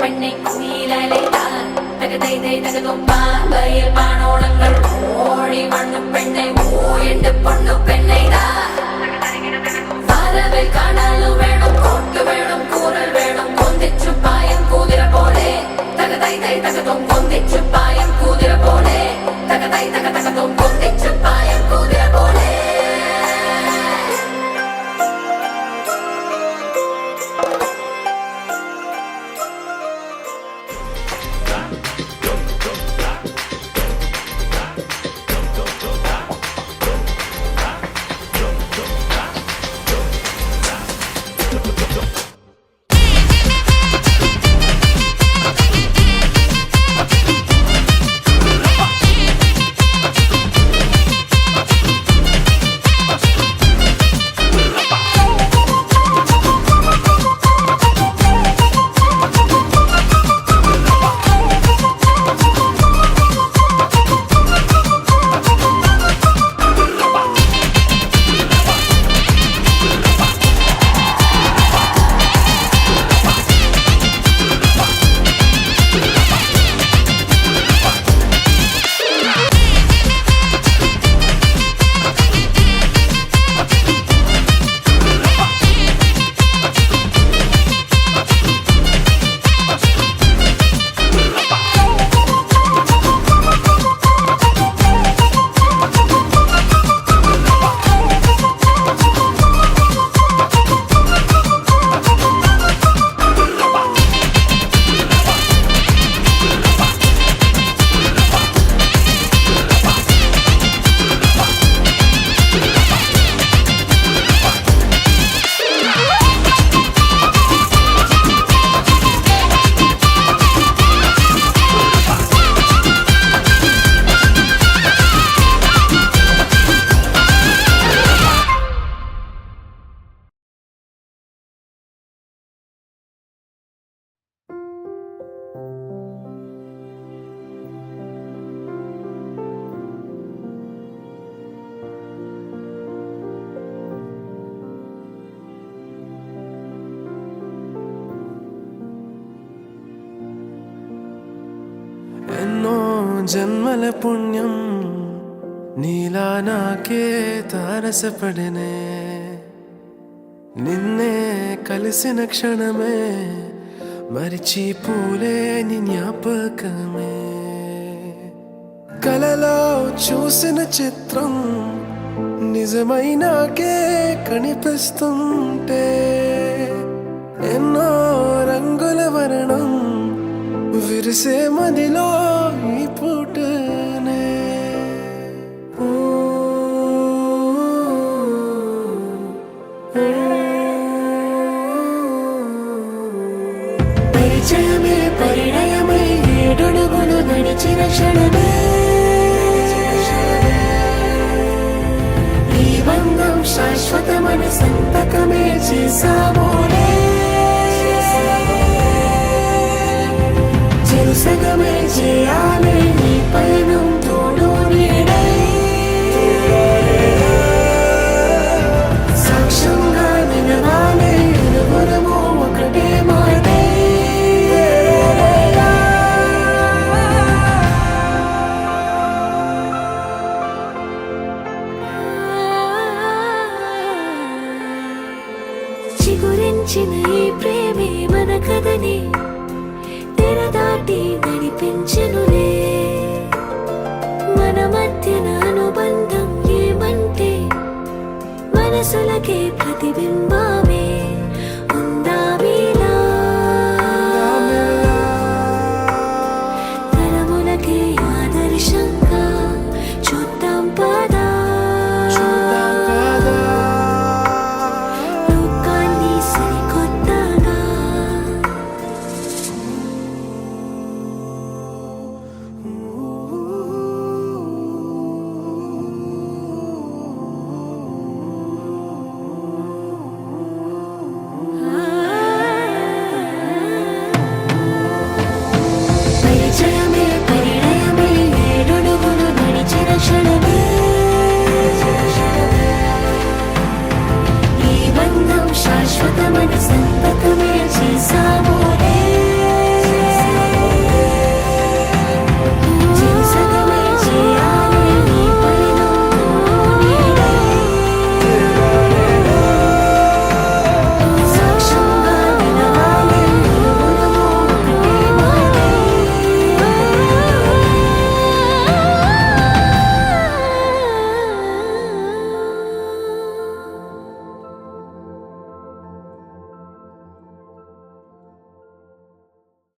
പെണ്ണെ നീലലൈതാ തകതൈതൈ തകതുമ്പാമ്പയിൽ പാണോളങ്ങൾ ഓടി വണ്ണു പെണ്ണെ ഓയെണ്ട് പൊണ്ണു പെണ്ണൈതാ വരവിൽ കാണാലു വേണം കോട്ട് വേണം കൂറൽ വേണം കൊന്തിച്ചു പായം കുതിര പോലെ തകതൈതൈ തകതും കൊന്തിച്ചു പായം കുതിര പോലെ തകതൈ തകതും കൊന്തിച്ചു പായം കുതിര പോലെ ఎన్నో జన్మల పుణ్యం నీలా నాకే తారసపడనే నిన్నే కలిసిన క్షణమే మరిచిపోలేని జ్ఞాపకమే కలలో చూసిన చిత్రం నిజమై నాకే కనిపిస్తుంటే ఎన్నో రంగుల వర్ణం విరిసే మదిలో ఈ పూటనే పరిచయమే పరిణయమై ఏడడుగులు నడిచిన క్షణమే ఈ బంధం శాశ్వతమని సంతకమే చేసామోలే సగమే చేయాలి